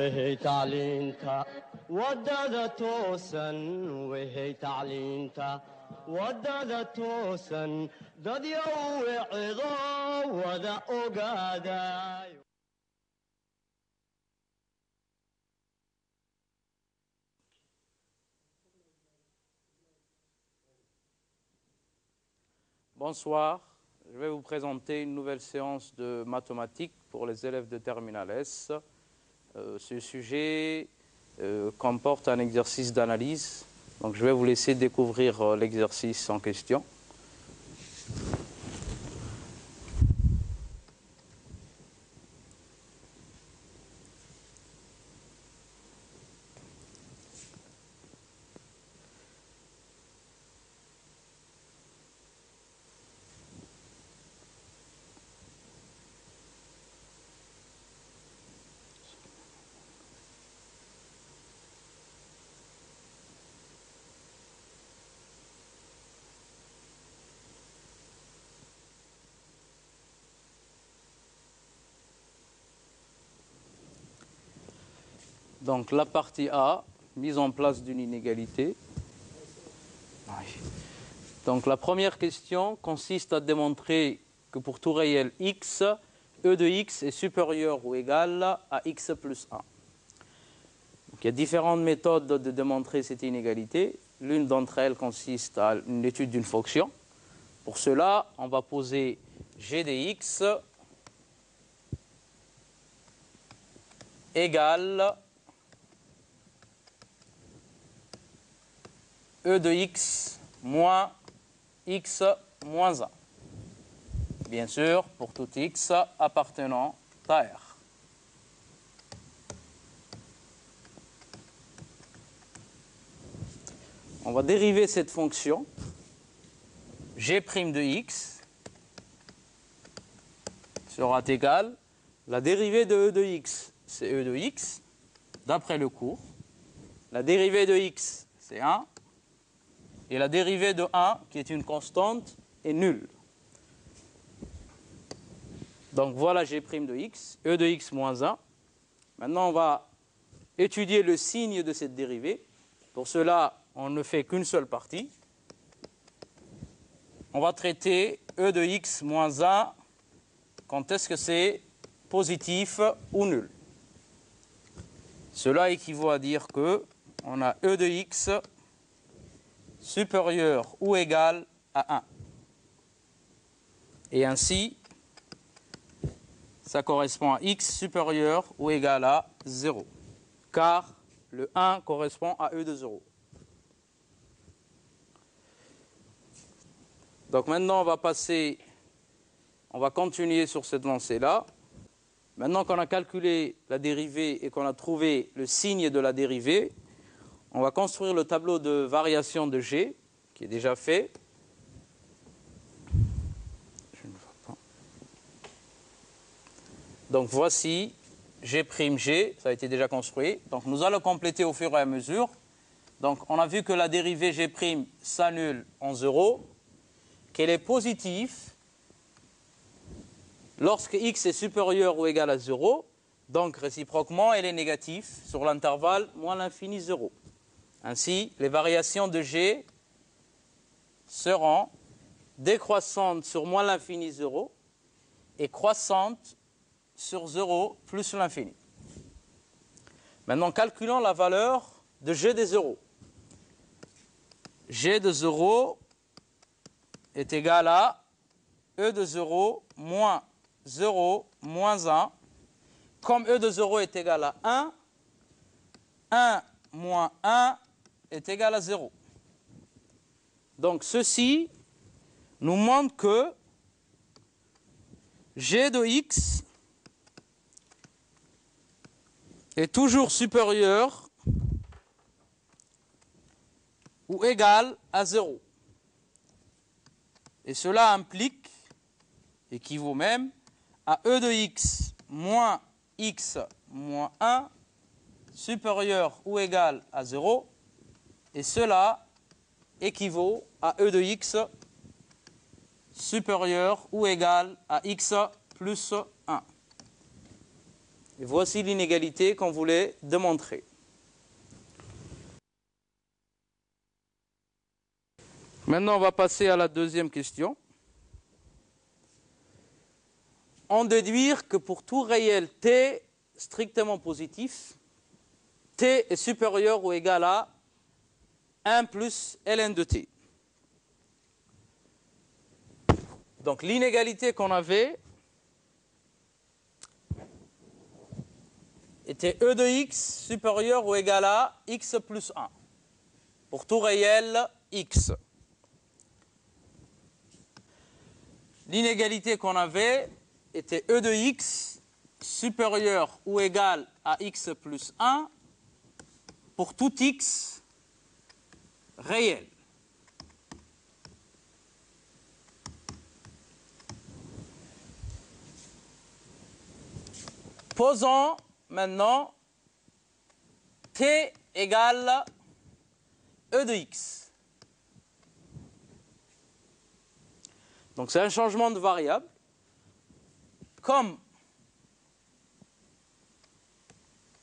وهي تعلينتا ودادا توسن وهي تعلينتا ودادا توسن داد يوي عظا وذا أقادا. Bonsoir, je vais vous présenter une nouvelle séance de mathématiques pour les élèves de Terminal S. Ce sujet comporte un exercice d'analyse, donc je vais vous laisser découvrir l'exercice en question. Donc la partie A, mise en place d'une inégalité. Donc la première question consiste à démontrer que pour tout réel x, e de x est supérieur ou égal à x plus 1. Donc, il y a différentes méthodes de démontrer cette inégalité. L'une d'entre elles consiste à une étude d'une fonction. Pour cela, on va poser g de x égale e de x moins x moins 1. Bien sûr, pour tout x appartenant à R. On va dériver cette fonction g' de x sera égal, la dérivée de e de x, c'est e de x, d'après le cours. La dérivée de x, c'est 1. Et la dérivée de 1, qui est une constante, est nulle. Donc voilà g' de x, e de x moins 1. Maintenant, on va étudier le signe de cette dérivée. Pour cela, on ne fait qu'une seule partie. On va traiter e de x moins 1 quand est-ce que c'est positif ou nul. Cela équivaut à dire que on a e de x supérieur ou égal à 1. Et ainsi, ça correspond à x supérieur ou égal à 0, car le 1 correspond à e de 0. Donc maintenant, on va continuer sur cette lancée-là. Maintenant qu'on a calculé la dérivée et qu'on a trouvé le signe de la dérivée, on va construire le tableau de variation de g, qui est déjà fait. Je ne vois pas. Donc voici g', ça a été déjà construit. Donc nous allons compléter au fur et à mesure. Donc on a vu que la dérivée g' s'annule en 0, qu'elle est positive lorsque x est supérieur ou égal à 0. Donc réciproquement, elle est négative sur l'intervalle moins l'infini 0. Ainsi, les variations de g seront décroissantes sur moins l'infini 0 et croissantes sur 0 plus l'infini. Maintenant, calculons la valeur de g de 0. G de 0 est égal à e de 0 moins 0 moins 1. Comme e de 0 est égal à 1, 1 moins 1 est égal à 0. Donc ceci nous montre que g de x est toujours supérieur ou égal à 0. Et cela implique, équivaut même, à e de x moins 1 supérieur ou égal à 0. Et cela équivaut à e de x supérieur ou égal à x plus 1. Et voici l'inégalité qu'on voulait démontrer. Maintenant, on va passer à la deuxième question. En déduire que pour tout réel t strictement positif, t est supérieur ou égal à 1 plus ln de t. Donc l'inégalité qu'on avait était e de x supérieur ou égal à x plus 1 pour tout réel x. L'inégalité qu'on avait était e de x supérieur ou égal à x plus 1 pour tout x réel. Posons maintenant t égale e de x. Donc c'est un changement de variable. Comme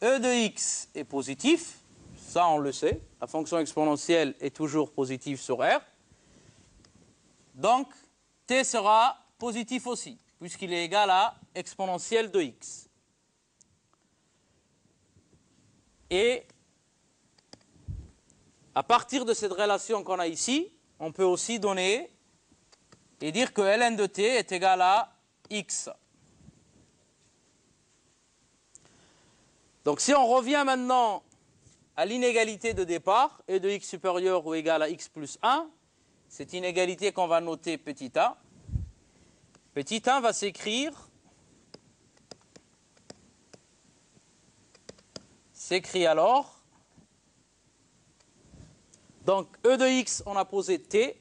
e de x est positif, ça on le sait, la fonction exponentielle est toujours positive sur R, donc t sera positif aussi, puisqu'il est égal à exponentielle de x. Et à partir de cette relation qu'on a ici, on peut aussi donner et dire que ln de t est égal à x. Donc si on revient maintenant à l'inégalité de départ, e de x supérieur ou égal à x plus 1, cette inégalité qu'on va noter petit a. Petit 1 va s'écrire, s'écrit alors, donc e de x, on a posé t,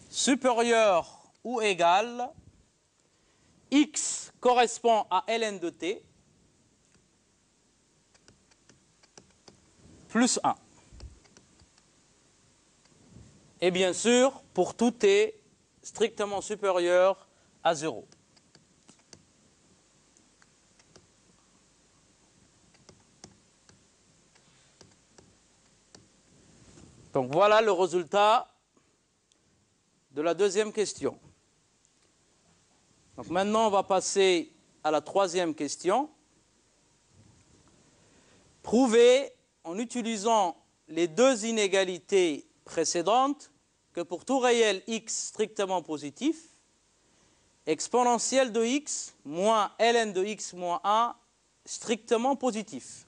supérieur ou égal, x correspond à ln de t, plus 1. Et bien sûr, pour tout t strictement supérieur à 0. Donc voilà le résultat de la deuxième question. Donc maintenant, on va passer à la troisième question. Prouver, en utilisant les deux inégalités précédentes, que pour tout réel x strictement positif, exponentielle de x moins ln de x moins 1 strictement positif.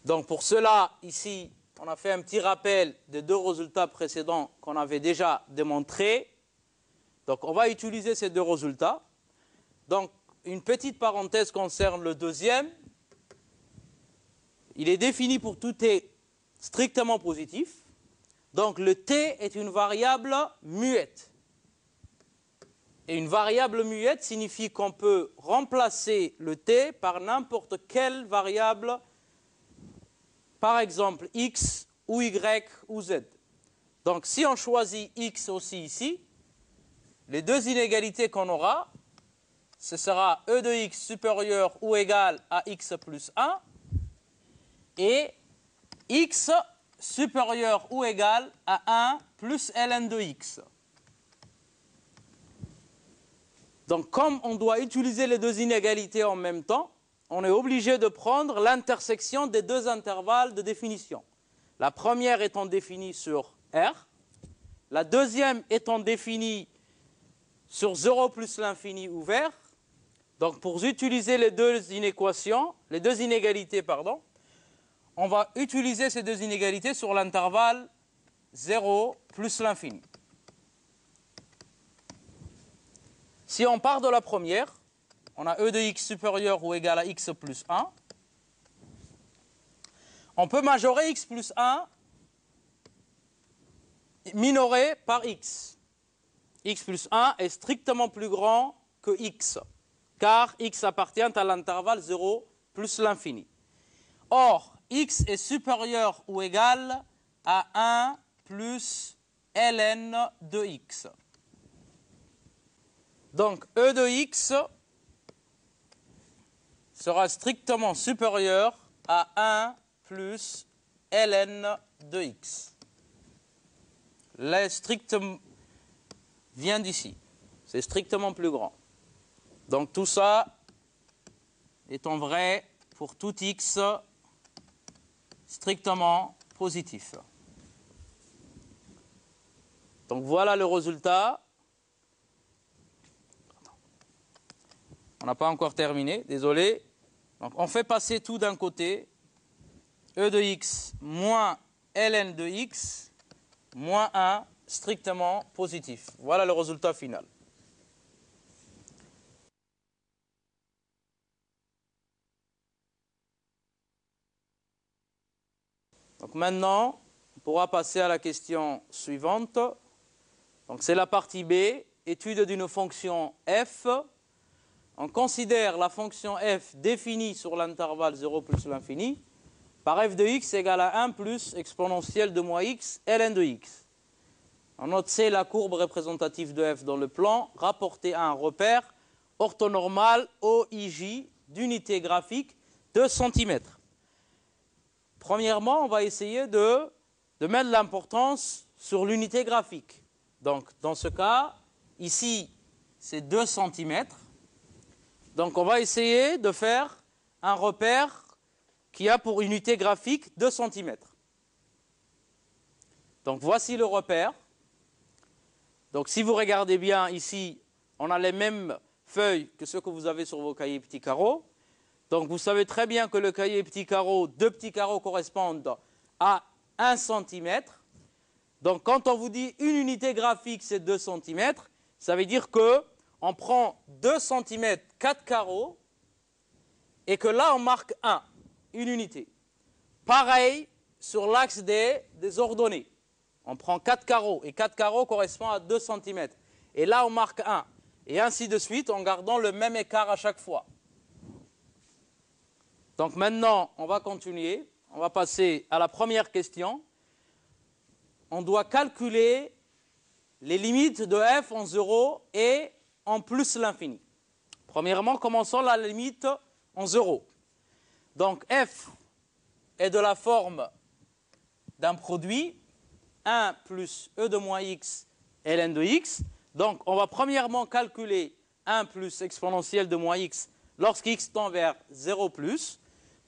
Donc pour cela, ici, on a fait un petit rappel des deux résultats précédents qu'on avait déjà démontrés. Donc on va utiliser ces deux résultats. Donc une petite parenthèse concerne le deuxième. Il est défini pour tout t strictement positif. Donc le t est une variable muette. Et une variable muette signifie qu'on peut remplacer le t par n'importe quelle variable, par exemple x ou y ou z. Donc si on choisit x aussi ici, les deux inégalités qu'on aura, ce sera e de x supérieur ou égal à x plus 1 et x supérieur ou égal à 1 plus ln de x. Donc comme on doit utiliser les deux inégalités en même temps, on est obligé de prendre l'intersection des deux intervalles de définition. La première étant définie sur R, la deuxième étant définie sur 0 plus l'infini ouvert. Donc pour utiliser les deux inégalités, on va utiliser ces deux inégalités sur l'intervalle 0 plus l'infini. Si on part de la première, on a e de x supérieur ou égal à x plus 1. On peut majorer x plus 1 minoré par x. X plus 1 est strictement plus grand que x, car x appartient à l'intervalle 0 plus l'infini. Or, x est supérieur ou égal à 1 plus ln de x. Donc, e de x sera strictement supérieur à 1 plus ln de x. Le strict vient d'ici. C'est strictement plus grand. Donc tout ça étant vrai pour tout x strictement positif. Donc voilà le résultat. On n'a pas encore terminé, désolé. Donc on fait passer tout d'un côté. E de x moins ln de x moins 1 strictement positif. Voilà le résultat final. Donc maintenant, on pourra passer à la question suivante. Donc c'est la partie B, étude d'une fonction f. On considère la fonction f définie sur l'intervalle 0 plus l'infini par f de x égale à 1 plus exponentielle de moins x ln de x. On note c'est la courbe représentative de f dans le plan rapportée à un repère orthonormal OIJ d'unité graphique de centimètres. Premièrement, on va essayer de mettre l'importance sur l'unité graphique. Donc, dans ce cas, ici, c'est 2 cm. Donc, on va essayer de faire un repère qui a pour unité graphique 2 cm. Donc, voici le repère. Donc, si vous regardez bien ici, on a les mêmes feuilles que ceux que vous avez sur vos cahiers petits carreaux. Donc, vous savez très bien que le cahier petit carreau, 2 petits carreaux correspondent à 1 cm. Donc, quand on vous dit une unité graphique, c'est 2 cm, ça veut dire qu'on prend 2 cm 4 carreaux et que là, on marque 1, une unité. Pareil sur l'axe des ordonnées. On prend 4 carreaux et 4 carreaux correspondent à 2 cm. Et là, on marque 1. Et ainsi de suite en gardant le même écart à chaque fois. Donc maintenant, on va continuer. On va passer à la première question. On doit calculer les limites de f en 0 et en plus l'infini. Premièrement, commençons la limite en 0. Donc f est de la forme d'un produit 1 plus e de moins x ln de x. Donc on va premièrement calculer 1 plus exponentielle de moins x lorsque x tend vers 0 plus.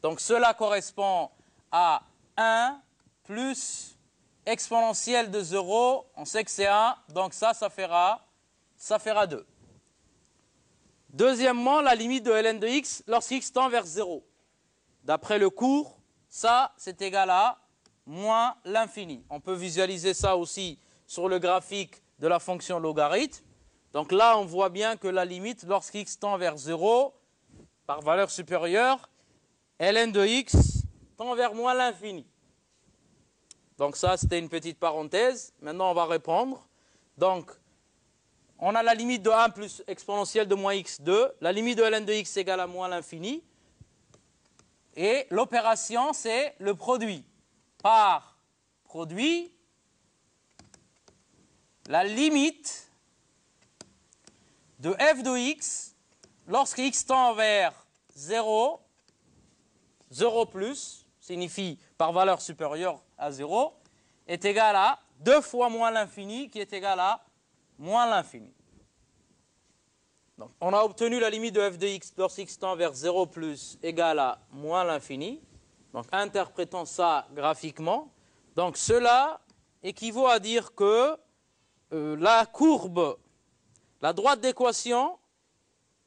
Donc cela correspond à 1 plus exponentielle de 0, on sait que c'est 1, donc ça fera 2. Deuxièmement, la limite de ln de x lorsqu'x tend vers 0. D'après le cours, ça c'est égal à moins l'infini. On peut visualiser ça aussi sur le graphique de la fonction logarithme. Donc là, on voit bien que la limite lorsqu'x tend vers 0, par valeur supérieure, ln de x tend vers moins l'infini. Donc ça, c'était une petite parenthèse. Maintenant, on va répondre. Donc, on a la limite de 1 plus exponentielle de moins x, 2. La limite de ln de x égale à moins l'infini. Et l'opération, c'est le produit. Par produit, la limite de f de x, lorsque x tend vers 0, 0 plus, signifie par valeur supérieure à 0, est égal à 2 fois moins l'infini qui est égal à moins l'infini. Donc, on a obtenu la limite de f de x lorsque x tend vers 0 plus égale à moins l'infini. Donc, interprétons ça graphiquement. Donc, cela équivaut à dire que la courbe, la droite d'équation,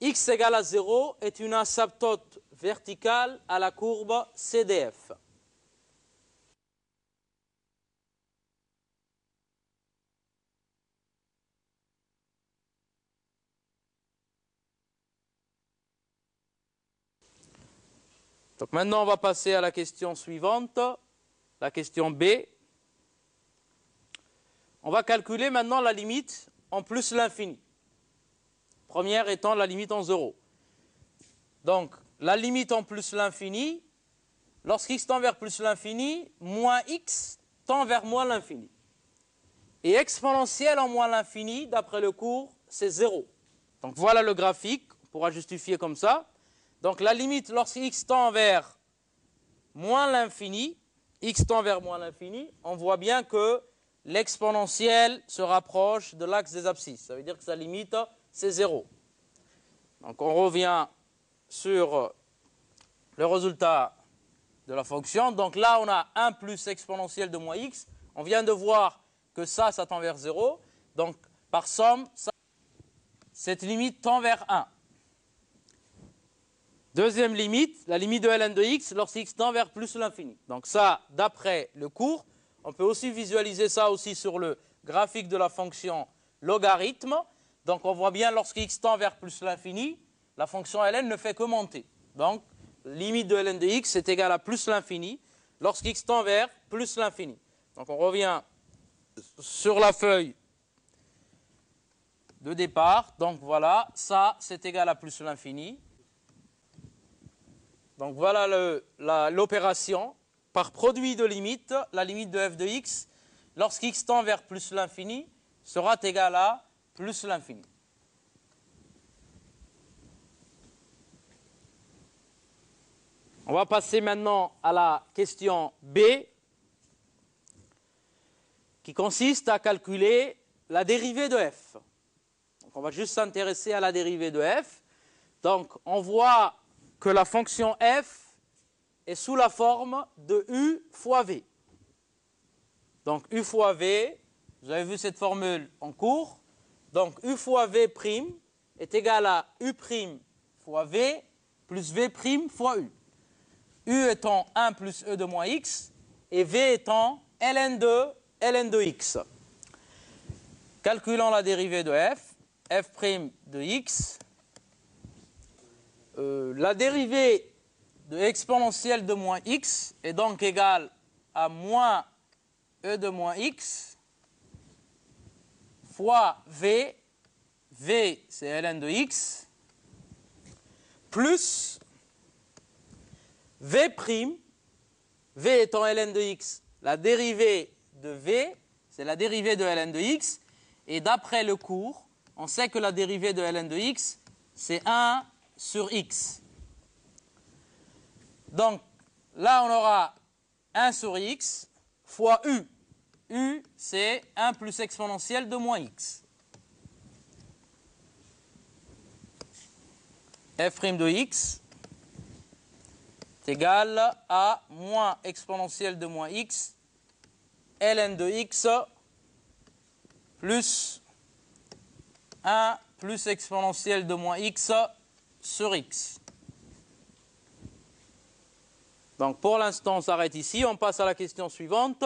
x égale à 0 est une asymptote verticale à la courbe CDF. Donc maintenant, on va passer à la question suivante, la question B. On va calculer maintenant la limite en plus l'infini. Première étant la limite en 0. Donc, la limite en plus l'infini, lorsqu'x tend vers plus l'infini, moins x tend vers moins l'infini. Et exponentielle en moins l'infini, d'après le cours, c'est 0. Donc voilà le graphique, on pourra justifier comme ça. Donc la limite, lorsque x tend vers moins l'infini, x tend vers moins l'infini, on voit bien que l'exponentielle se rapproche de l'axe des abscisses. Ça veut dire que sa limite, c'est 0. Donc on revient sur le résultat de la fonction. Donc là, on a 1 plus exponentielle de moins x. On vient de voir que ça tend vers 0. Donc par somme, cette limite tend vers 1. Deuxième limite, la limite de ln de x lorsque x tend vers plus l'infini. Donc ça, d'après le cours, on peut aussi visualiser ça aussi sur le graphique de la fonction logarithme. Donc on voit bien lorsque x tend vers plus l'infini, la fonction ln ne fait que monter. Donc limite de ln de x est égale à plus l'infini lorsque x tend vers plus l'infini. Donc on revient sur la feuille de départ. Donc voilà, ça c'est égal à plus l'infini. Donc voilà l'opération. Par produit de limite, la limite de f de x, lorsqu'x tend vers plus l'infini, sera égale à plus l'infini. On va passer maintenant à la question B, qui consiste à calculer la dérivée de f. Donc on va juste s'intéresser à la dérivée de f. Donc on voit que la fonction f est sous la forme de u fois v. Donc u fois v, vous avez vu cette formule en cours. Donc u fois v' est égal à u' fois v plus v' fois u. U étant 1 plus e de moins x et v étant ln de x. Calculons la dérivée de f, f' de x. La dérivée de exponentielle de moins x est donc égale à moins e de moins x fois v, v c'est ln de x, plus v', v étant ln de x, la dérivée de v, c'est la dérivée de ln de x, et d'après le cours, on sait que la dérivée de ln de x, c'est 1 sur x. Donc, là, on aura 1 sur x fois u. U, c'est 1 plus exponentielle de moins x. f' de x est égal à moins exponentielle de moins x, ln de x, plus 1 plus exponentielle de moins x sur x. Donc pour l'instant, on s'arrête ici. On passe à la question suivante.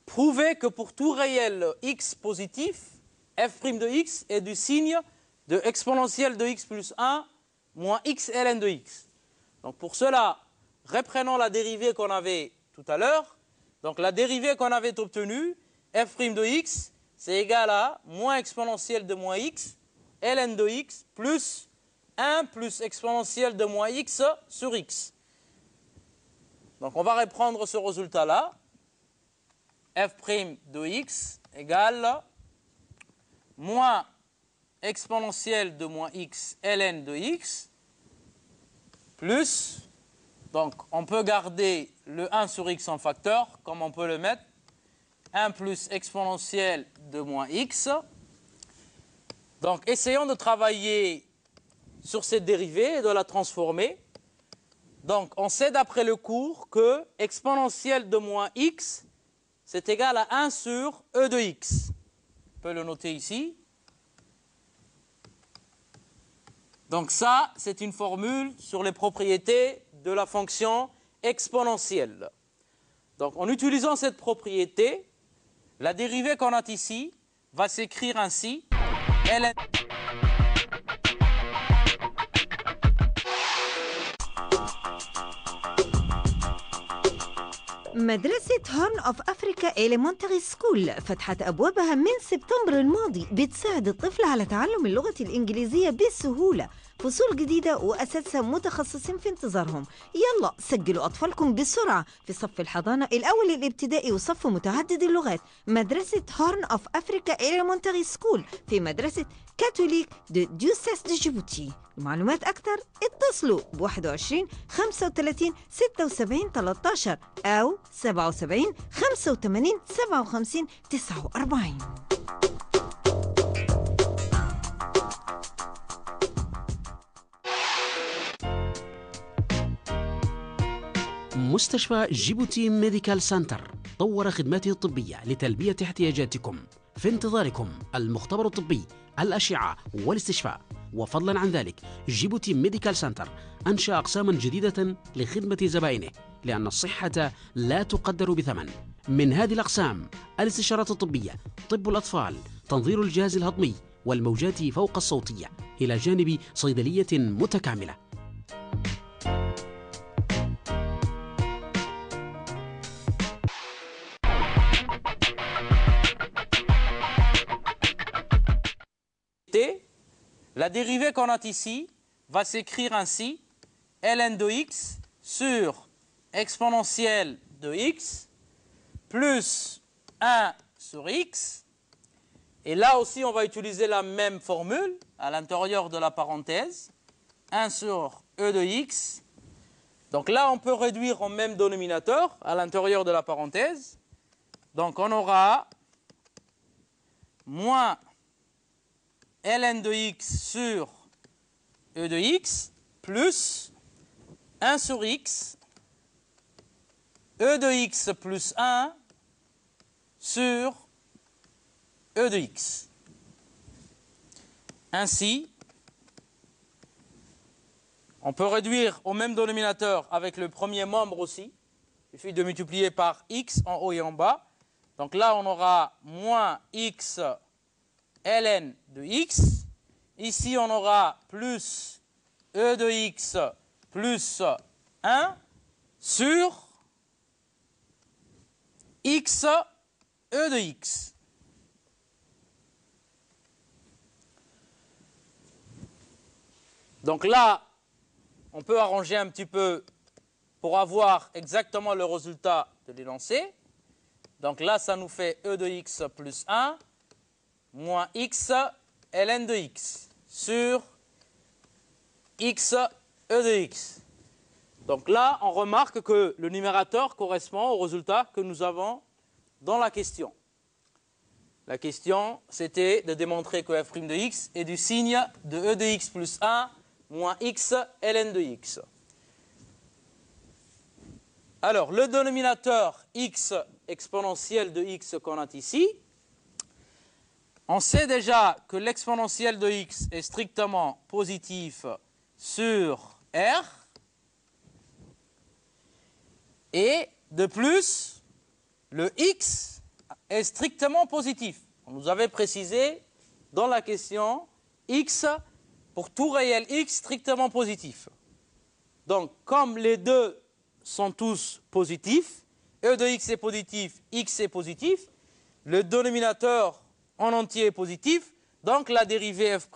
Prouvez que pour tout réel x positif, f' de x est du signe de exponentielle de x plus 1 moins x ln de x. Donc pour cela, reprenons la dérivée qu'on avait tout à l'heure. Donc la dérivée qu'on avait obtenue, f' de x, c'est égal à moins exponentielle de moins x, ln de x, plus 1 plus exponentielle de moins x sur x. Donc on va reprendre ce résultat-là. f' de x égale moins exponentielle de moins x ln de x plus, donc on peut garder le 1 sur x en facteur, comme on peut le mettre, 1 plus exponentielle de moins x. Donc essayons de travailler sur cette dérivée et de la transformer. Donc on sait d'après le cours que exponentielle de moins x, c'est égal à 1 sur e de x. On peut le noter ici. Donc ça, c'est une formule sur les propriétés de la fonction exponentielle. Donc en utilisant cette propriété, la dérivée qu'on a ici va s'écrire ainsi. ln مدرسة هورن أوف أفريكا إليمنتري سكول فتحت أبوابها من سبتمبر الماضي، بتساعد الطفل على تعلم اللغة الإنجليزية بسهولة. فصول جديدة وأساتذة متخصصين في انتظارهم. يلا سجلوا أطفالكم بسرعة في صف الحضانة الأول الابتدائي وصف متعدد اللغات. مدرسة هورن أوف أفريكا إليمنتري سكول في مدرسة كاثوليك ديوسيس دي جيبوتي. معلومات أكثر اتصلوا ب 21 35 76 13 أو 77 85 57 49. مستشفى جيبوتي ميديكال سنتر طور خدماته الطبية لتلبية احتياجاتكم. في انتظاركم المختبر الطبي، الأشعة والاستشفاء. وفضلا عن ذلك جيبوتي ميديكال سنتر أنشأ أقساما جديدة لخدمة زبائنه، لأن الصحة لا تقدر بثمن. من هذه الأقسام الاستشارات الطبية، طب الأطفال، تنظير الجهاز الهضمي والموجات فوق الصوتية، إلى جانب صيدلية متكاملة. La dérivée qu'on a ici va s'écrire ainsi: ln de x sur exponentielle de x plus 1 sur x. Et là aussi, on va utiliser la même formule à l'intérieur de la parenthèse. 1 sur e de x. Donc là, on peut réduire au même dénominateur à l'intérieur de la parenthèse. Donc on aura moins ln de x sur e de x plus 1 sur x, e de x plus 1 sur e de x. Ainsi, on peut réduire au même dénominateur avec le premier membre aussi. Il suffit de multiplier par x en haut et en bas. Donc là, on aura moins x ln de x. Ici, on aura plus e de x plus 1 sur x e de x. Donc là, on peut arranger un petit peu pour avoir exactement le résultat de l'énoncé. Donc là, ça nous fait e de x plus 1 moins x ln de x sur x e de x. Donc là, on remarque que le numérateur correspond au résultat que nous avons dans la question. La question, c'était de démontrer que f' de x est du signe de e de x plus 1 moins x ln de x. Alors, le dénominateur x exponentielle de x qu'on a ici, on sait déjà que l'exponentielle de x est strictement positif sur r. Et de plus, le x est strictement positif. On nous avait précisé dans la question x pour tout réel x strictement positif. Donc, comme les deux sont tous positifs, e de x est positif, x est positif, le dénominateur en entier est positif, donc la dérivée f'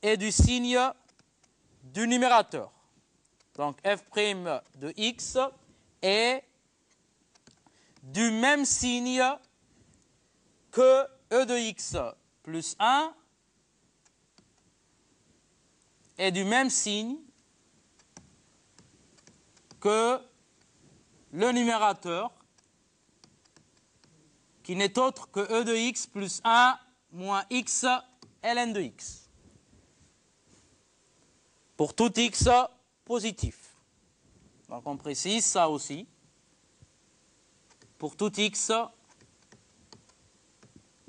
est du signe du numérateur. Donc f' de x est du même signe que e de x plus 1 est du même signe que le numérateur qui n'est autre que e de x plus 1 moins x ln de x. Pour tout x positif. Donc on précise ça aussi. Pour tout x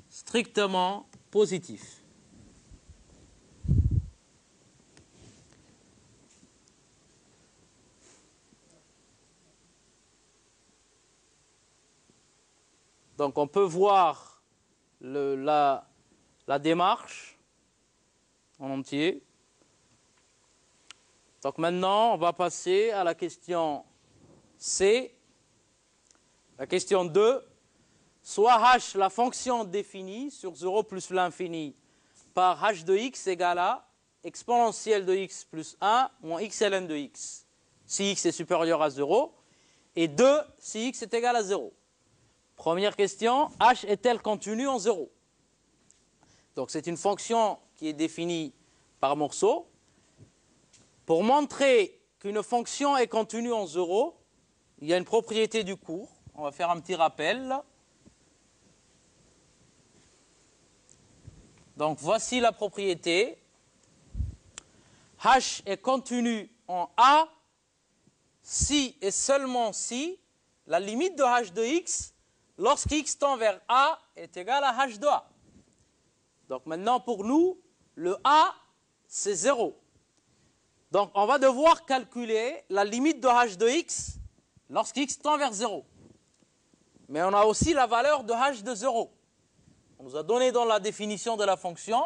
strictement positif. Donc on peut voir la démarche en entier. Donc maintenant, on va passer à la question C. La question 2, soit h, la fonction définie sur 0 plus l'infini par h de x égale à exponentielle de x plus 1 moins x ln de x, si x est supérieur à 0, et 2, si x est égal à 0. Première question, h est-elle contenue en 0? Donc c'est une fonction qui est définie par morceau. Pour montrer qu'une fonction est contenue en 0, il y a une propriété du cours. On va faire un petit rappel. Donc voici la propriété. H est contenu en A si et seulement si la limite de h de x, lorsque x tend vers A, est égale à h de A. Donc maintenant pour nous, le A, c'est 0. Donc on va devoir calculer la limite de h de x lorsque x tend vers 0. Mais on a aussi la valeur de h de 0. On nous a donné dans la définition de la fonction,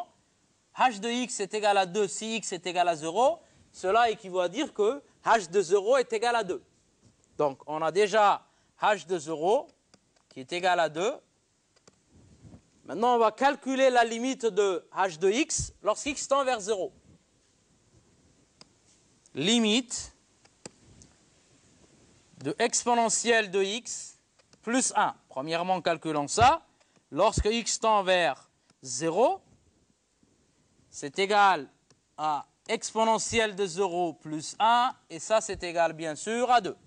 h de x est égal à 2 si x est égal à 0. Cela équivaut à dire que h de 0 est égal à 2. Donc on a déjà h de 0 qui est égal à 2. Maintenant on va calculer la limite de h de x lorsqu'x tend vers 0. Limite de exponentielle de x plus 1. Premièrement, calculons ça. Lorsque x tend vers 0, c'est égal à exponentielle de 0 plus 1, et ça c'est égal bien sûr à 2.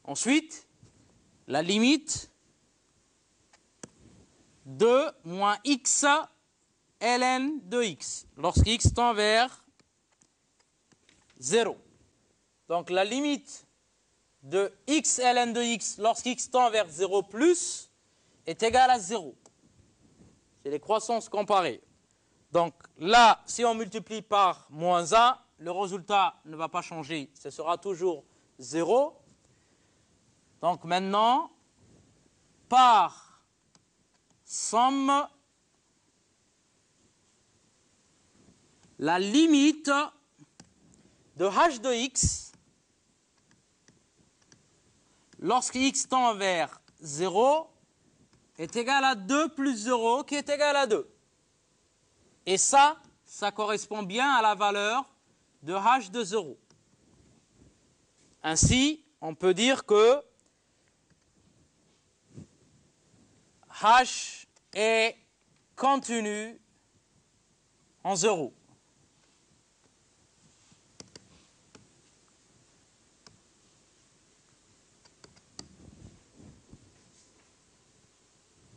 Ensuite, la limite de moins x ln de x, lorsque x tend vers 0. Donc la limite de x ln de x lorsque x tend vers 0 plus est égale à 0. C'est les croissances comparées. Donc là, si on multiplie par moins 1, le résultat ne va pas changer, ce sera toujours 0. Donc maintenant, par somme, la limite de h de x lorsque x tend vers 0 est égal à 2 plus 0 qui est égal à 2. Et ça correspond bien à la valeur de h de 0. Ainsi, on peut dire que h est contenu en 0.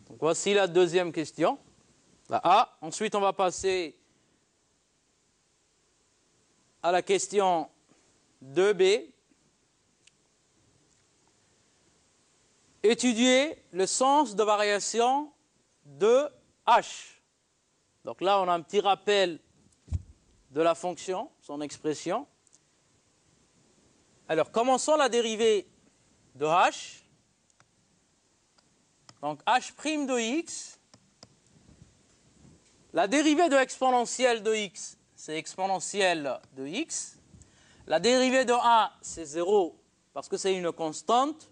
Donc voici la deuxième question. La A. Ensuite, on va passer à la question 2B. Étudier le sens de variation de h. Donc là, on a un petit rappel de la fonction, son expression. Alors, commençons la dérivée de h. Donc, h' de x. La dérivée de exponentielle de x, c'est exponentielle de x. La dérivée de 1, c'est 0 parce que c'est une constante.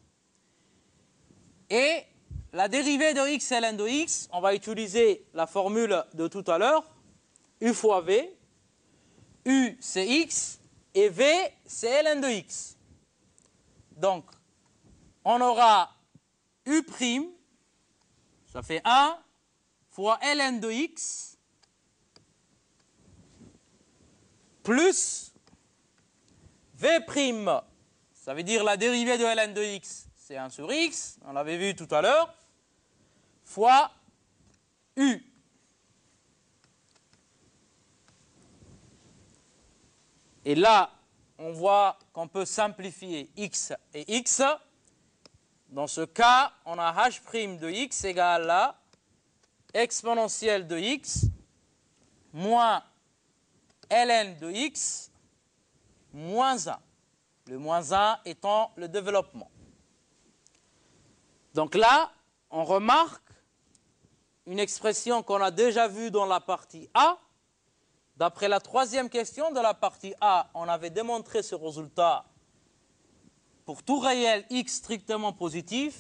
Et la dérivée de x ln de x, on va utiliser la formule de tout à l'heure, u fois v. U, c'est x, et v, c'est ln de x. Donc, on aura u', ça fait 1, fois ln de x, plus v', ça veut dire la dérivée de ln de x, c'est 1 sur x, on l'avait vu tout à l'heure, fois u. Et là, on voit qu'on peut simplifier x et x. Dans ce cas, on a h' de x égale à exponentielle de x moins ln de x moins 1. Le moins 1 étant le développement. Donc là, on remarque une expression qu'on a déjà vue dans la partie A. D'après la troisième question de la partie A, on avait démontré ce résultat pour tout réel x strictement positif.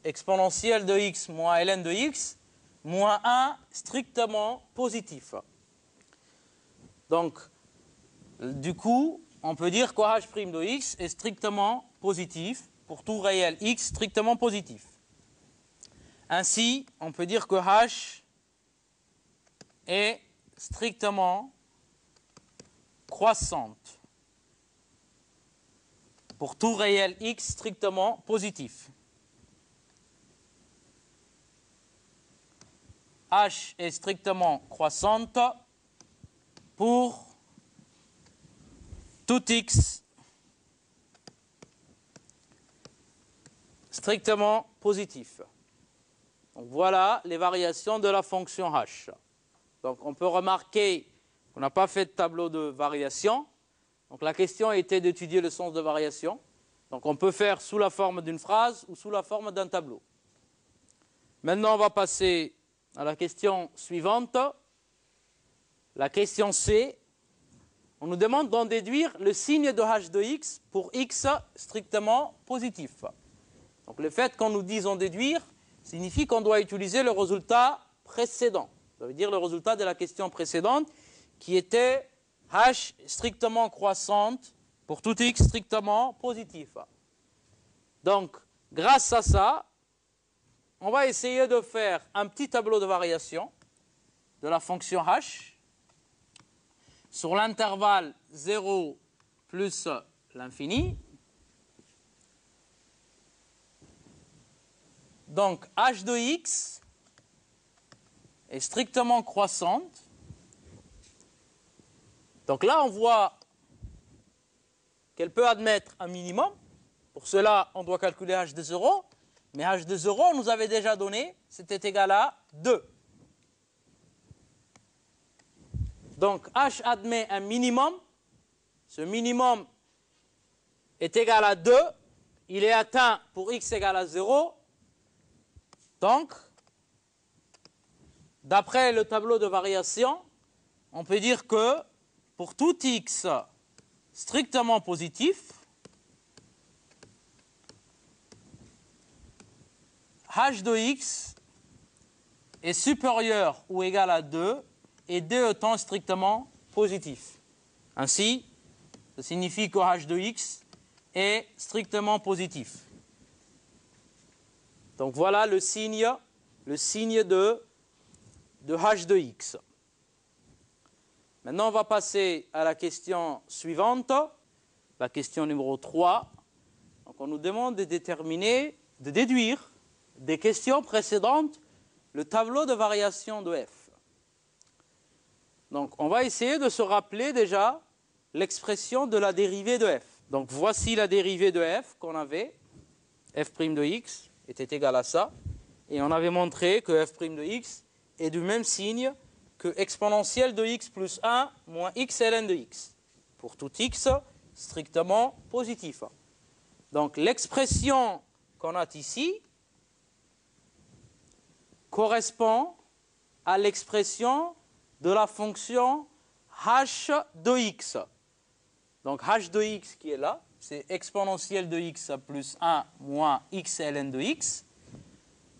exponentielle de x moins ln de x moins 1 strictement positif. Donc, du coup, on peut dire que h' de x est strictement positif pour tout réel x strictement positif. Ainsi, on peut dire que h est strictement croissante pour tout réel x strictement positif. H est strictement croissante pour tout x strictement positif. Donc voilà les variations de la fonction h. Donc on peut remarquer qu'on n'a pas fait de tableau de variation. Donc la question était d'étudier le sens de variation. Donc on peut faire sous la forme d'une phrase ou sous la forme d'un tableau. Maintenant on va passer à la question suivante. La question C. On nous demande d'en déduire le signe de h de x pour x strictement positif. Donc le fait qu'on nous dise en déduire signifie qu'on doit utiliser le résultat précédent. Ça veut dire le résultat de la question précédente qui était h strictement croissante pour tout x strictement positif. Donc, grâce à ça, on va essayer de faire un petit tableau de variation de la fonction h sur l'intervalle 0 plus l'infini. Donc, h de x est strictement croissante. Donc là, on voit qu'elle peut admettre un minimum. Pour cela, on doit calculer h de 0. Mais h de 0, on nous avait déjà donné, c'était égal à 2. Donc h admet un minimum. Ce minimum est égal à 2. Il est atteint pour x égale à 0. Donc, d'après le tableau de variation, on peut dire que pour tout x strictement positif, h de x est supérieur ou égal à 2 et 2 étant strictement positif. Ainsi, ça signifie que h de x est strictement positif. Donc voilà le signe de h de x. Maintenant, on va passer à la question suivante, la question numéro 3. Donc on nous demande de déduire des questions précédentes le tableau de variation de f. Donc on va essayer de se rappeler déjà l'expression de la dérivée de f. Donc voici la dérivée de f qu'on avait, f' de x était égal à ça, et on avait montré que f' de x est du même signe que exponentielle de x plus 1 moins x ln de x, pour tout x strictement positif. Donc l'expression qu'on a ici correspond à l'expression de la fonction h de x. Donc h de x qui est là, c'est exponentielle de x plus 1 moins x ln de x.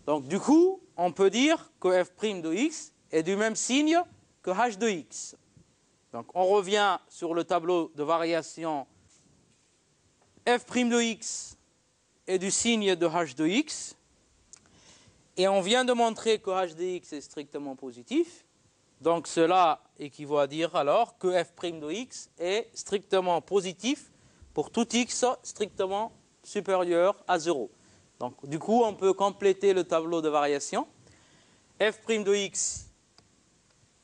Donc du coup, on peut dire que f' de x est du même signe que h de x. Donc on revient sur le tableau de variation. F' de x est du signe de h de x. Et on vient de montrer que h de x est strictement positif. Donc cela équivaut à dire alors que f' de x est strictement positif pour tout x strictement supérieur à 0. Donc du coup, on peut compléter le tableau de variation. F' de x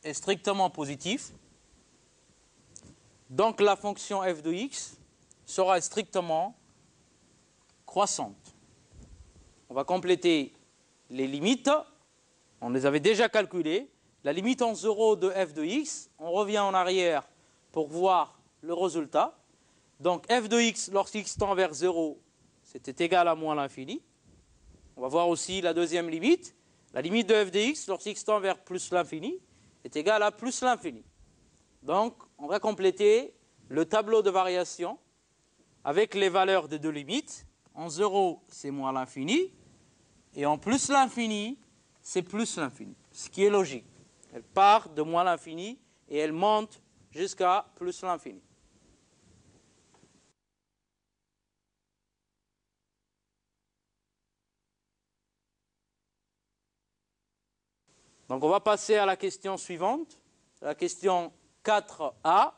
est strictement positif. Donc la fonction f de x sera strictement croissante. On va compléter les limites. On les avait déjà calculées. La limite en 0 de f de x, on revient en arrière pour voir le résultat. Donc f de x, lorsqu'x tend vers 0, c'était égal à moins l'infini. On va voir aussi la deuxième limite. La limite de f de x, lorsqu'x tend vers plus l'infini, est égale à plus l'infini. Donc, on va compléter le tableau de variation avec les valeurs des deux limites. En 0, c'est moins l'infini. et en plus l'infini, c'est plus l'infini, ce qui est logique. Elle part de moins l'infini et elle monte jusqu'à plus l'infini. Donc on va passer à la question suivante, la question 4a.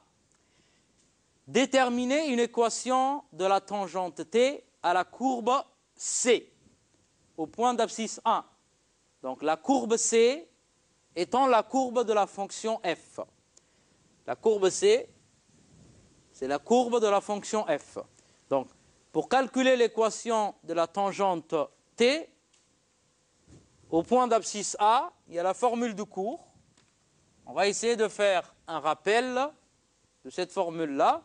Déterminer une équation de la tangente t à la courbe C au point d'abscisse 1. Donc la courbe C étant la courbe de la fonction f. La courbe C, c'est la courbe de la fonction f. Donc pour calculer l'équation de la tangente t au point d'abscisse A, il y a la formule de cours. On va essayer de faire un rappel de cette formule-là.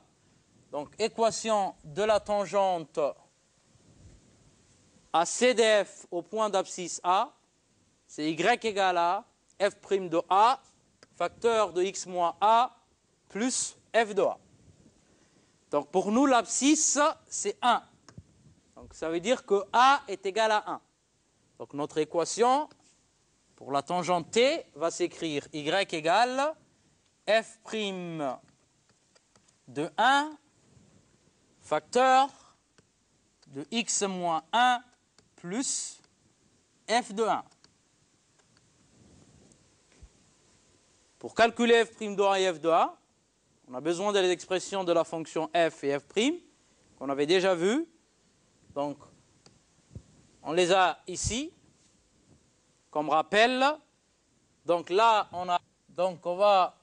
Donc, équation de la tangente à C de f au point d'abscisse A, c'est y égale à f' de A, facteur de x moins A, plus f de A. Donc, pour nous, l'abscisse, c'est 1. Donc, ça veut dire que A est égal à 1. Donc, notre équation pour la tangente t va s'écrire y égale f' de 1 facteur de x moins 1 plus f de 1. Pour calculer f' de A et f de A, on a besoin des expressions de la fonction f et f' qu'on avait déjà vues. Donc, on les a ici comme rappel. Donc là, on va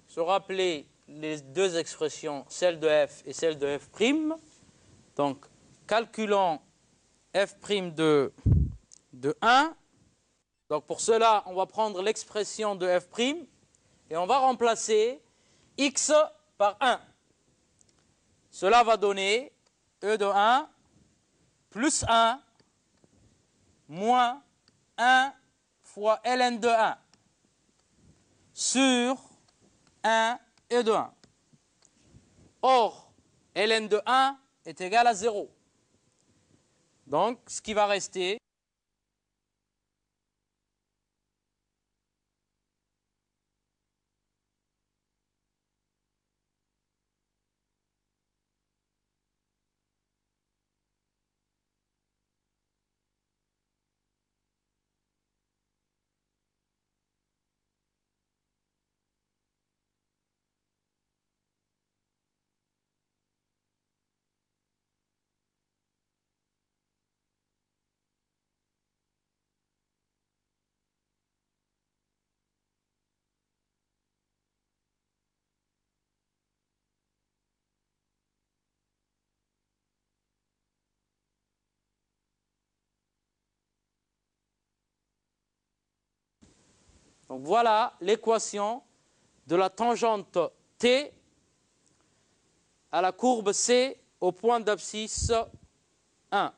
se rappeler les deux expressions, celle de f et celle de f'. Donc, calculons f' de 1. Donc, pour cela, on va prendre l'expression de f' et on va remplacer x par 1. Cela va donner e de 1 plus 1 moins 1 fois ln de 1 sur 1 et de 1. Or, ln de 1 est égal à 0. Donc, ce qui va rester, donc voilà l'équation de la tangente t à la courbe C au point d'abscisse 1.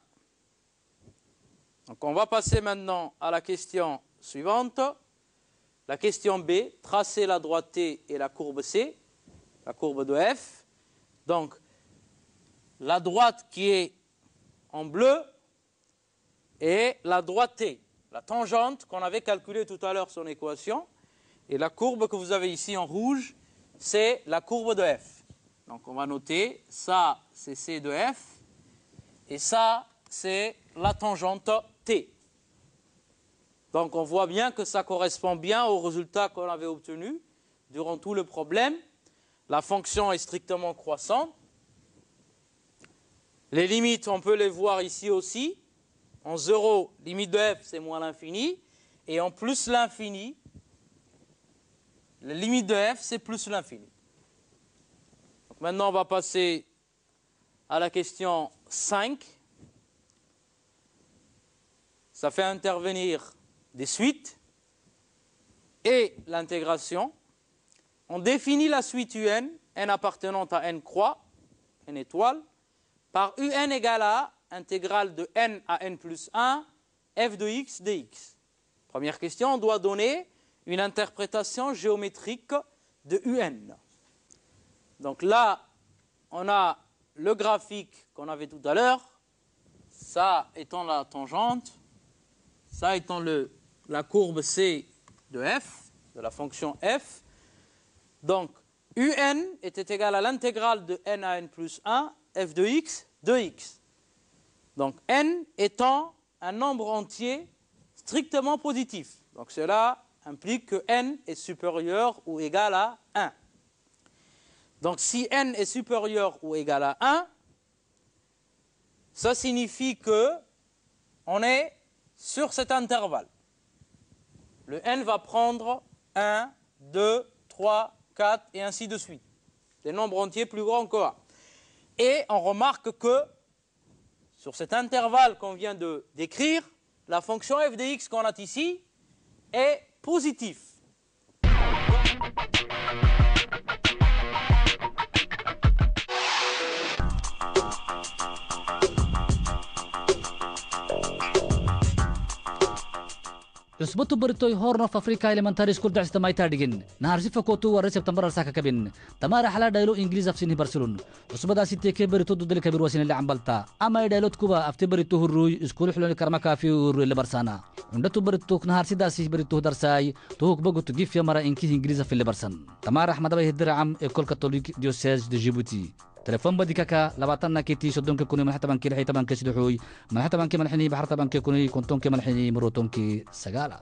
Donc on va passer maintenant à la question suivante. La question B, tracer la droite T et la courbe C, la courbe de f. Donc la droite qui est en bleu est la droite T, la tangente qu'on avait calculée tout à l'heure son équation. Et la courbe que vous avez ici en rouge, c'est la courbe de f. Donc on va noter, ça c'est C de f, et ça c'est la tangente T. Donc on voit bien que ça correspond bien au résultat qu'on avait obtenu durant tout le problème. La fonction est strictement croissante. Les limites, on peut les voir ici aussi. En 0, limite de f, c'est moins l'infini. Et en plus l'infini, la limite de f, c'est plus l'infini. Donc maintenant, on va passer à la question 5. Ça fait intervenir des suites et l'intégration. On définit la suite un, n appartenant à n croix, n étoile, par un égale à intégrale de n à n plus 1, f de x dx. Première question, on doit donner une interprétation géométrique de un. Donc là, on a le graphique qu'on avait tout à l'heure. ça étant la tangente, ça étant la courbe C de f, de la fonction f. Donc, un était égal à l'intégrale de n à n plus 1, f de x, de x. Donc, n étant un nombre entier strictement positif. Donc, cela implique que n est supérieur ou égal à 1. Donc, si n est supérieur ou égal à 1, ça signifie qu'on est sur cet intervalle. Le n va prendre 1, 2, 3, 4 et ainsi de suite. Des nombres entiers plus grands que A. Et on remarque que sur cet intervalle qu'on vient de décrire, la fonction f de x qu'on a ici est positive. cusbatu baritoy horn of africa elementary school dacsta maytadhigin naharsifa kotu warre september arsaka kabin tamara hala dhaylo ingiliis afsini barcelon cusbadaasi teke barito dudal kabir wasina la ambalta ama dhaylot kuba afte barito hurruy school xulani karma kafi urruy la barsana undatu barito naharsidaasi barito darsay tuhuk bagut gif ya mara inki ingiliis afin la barsan tamara ahmad bay hidraam école catholique diocèse de Djibouti تليفون بدي كاكا لبعتنا كيتي صدومك كوني من حتى بانكي لحي تبانكي سدحوي من حتى بانكي ملحيني بحر تبانكي كوني كنتونكي ملحيني مروتونكي سقالة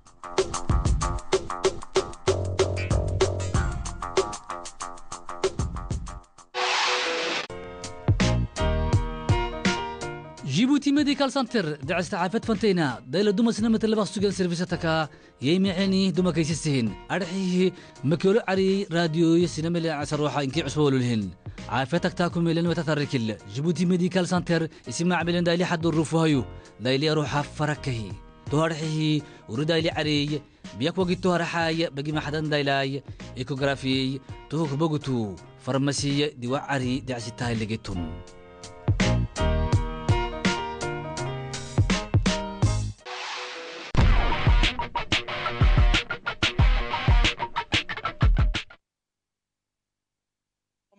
جيبوتي ميديكال سنتر دعست عافت فانتينا دايلا دوما سينما تلباس سوغان سيرفيساتكا يمي عيني دوما كيسيسهن ارحيه مكيولو عري راديو سينما اللي عسر روحا انكي عسولو الهن عافتك تاكم ميلن وتتركل جيبوتي ميديكال سنتر اسمع بلن دايلي حد الرفوهيو دايلي روحا فركهي تهرحيه وردايلي عري بيك وقت تهرحاي بقي ما حدن دايلاي ايكوغرافي تهوك بوغتو فرماسي ديوا عري دعسي تاي لقيتون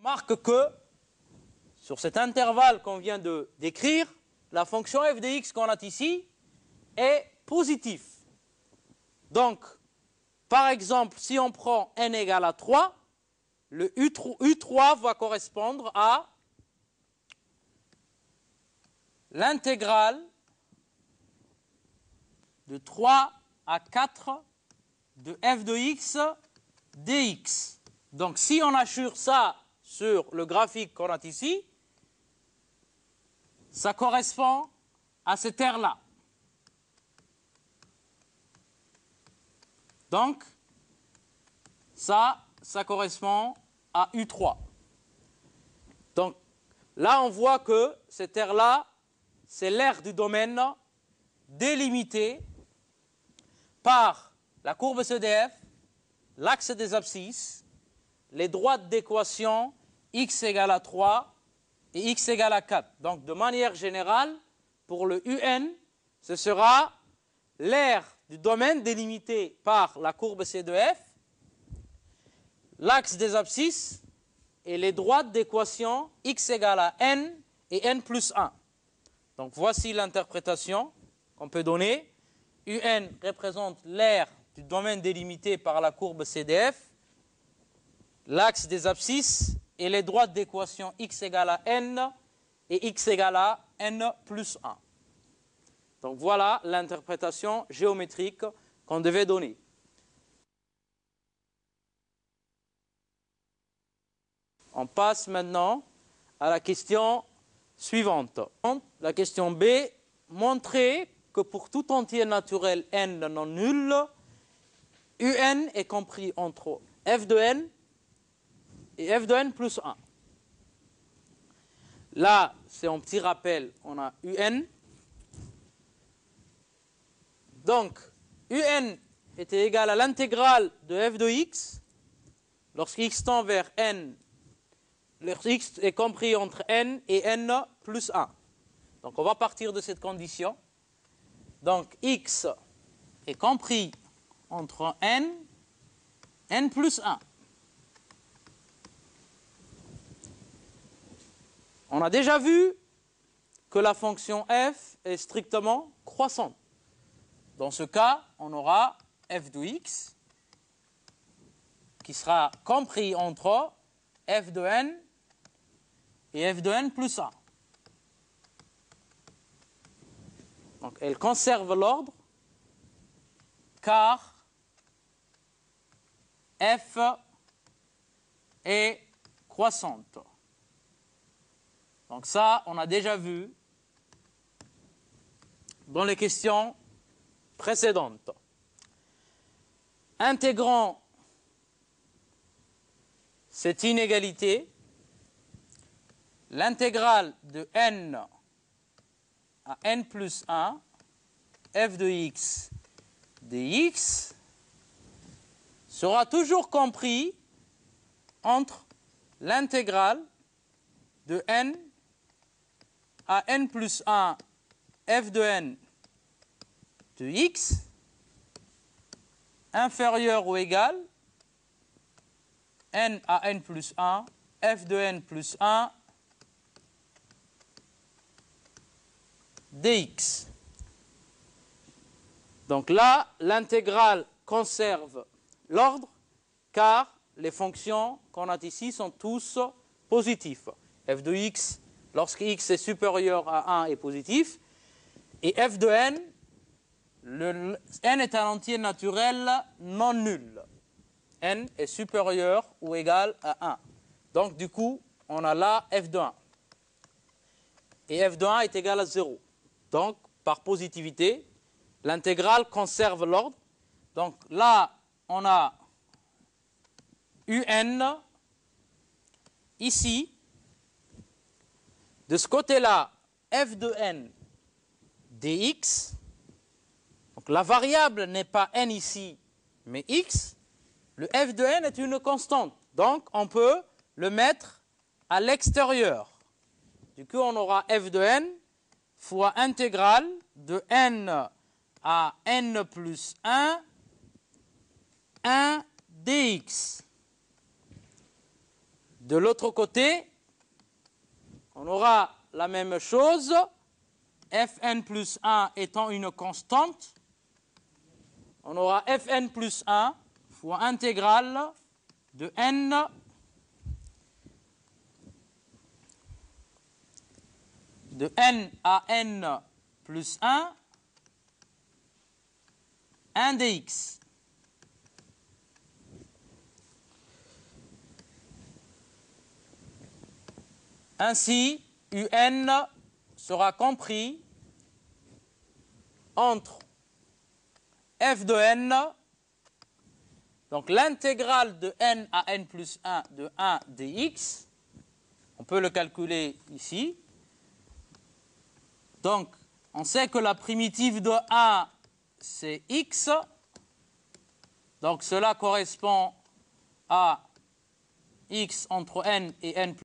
Remarque que sur cet intervalle qu'on vient de décrire, la fonction f de x qu'on a ici est positive. Donc, par exemple, si on prend n égale à 3, le U3 va correspondre à l'intégrale de 3 à 4 de f de x dx. Donc, si on assure ça sur le graphique qu'on a ici, ça correspond à cette aire-là. Donc, ça correspond à U3. Donc, là, on voit que cette aire-là, c'est l'aire du domaine délimité par la courbe CDF, l'axe des abscisses, les droites d'équation x égale à 3 et x égale à 4. Donc, de manière générale, pour le UN, ce sera l'aire du domaine délimité par la courbe C de F, l'axe des abscisses et les droites d'équation x égale à n et n plus 1. Donc, voici l'interprétation qu'on peut donner. UN représente l'aire du domaine délimité par la courbe CDF, l'axe des abscisses et les droites d'équation x égale à n et x égale à n plus 1. Donc voilà l'interprétation géométrique qu'on devait donner. On passe maintenant à la question suivante. La question B, montrer que pour tout entier naturel n non nul, UN est compris entre f de n et f de n plus 1. Là, c'est un petit rappel, on a UN. Donc, UN était égal à l'intégrale de f de x, lorsque x tend vers n, lorsque x est compris entre n et n plus 1. Donc, on va partir de cette condition. Donc, x est compris entre n, n plus 1. On a déjà vu que la fonction f est strictement croissante. Dans ce cas, on aura f de x qui sera compris entre f de n et f de n plus 1. Donc, elle conserve l'ordre car f est croissante. Donc ça, on a déjà vu dans les questions précédentes. Intégrons cette inégalité, l'intégrale de n à n plus 1, f de x dx, sera toujours compris entre l'intégrale de n à n plus 1 f de n de x inférieur ou égal n à n plus 1 f de n plus 1 dx. Donc là, l'intégrale conserve l'ordre car les fonctions qu'on a ici sont tous positifs. F de x, lorsque x est supérieur à 1, est positif. Et f de n, n est un entier naturel non nul. N est supérieur ou égal à 1. Donc du coup, on a là f de 1. Et f de 1 est égal à 0. Donc, par positivité, l'intégrale conserve l'ordre. Donc là, on a un. Ici, de ce côté-là, f de n dx. Donc la variable n'est pas n ici, mais x. Le f de n est une constante. Donc on peut le mettre à l'extérieur. Du coup, on aura f de n fois intégrale de n à n plus 1 dx. De l'autre côté, on aura la même chose, fn plus 1 étant une constante, on aura fn plus 1 fois intégrale de n à n plus 1 dx. Ainsi, un sera compris entre f de n, donc l'intégrale de n à n plus 1 de 1 dx, on peut le calculer ici. Donc, on sait que la primitive de 1, c'est x, donc cela correspond à x entre n et n plus 1.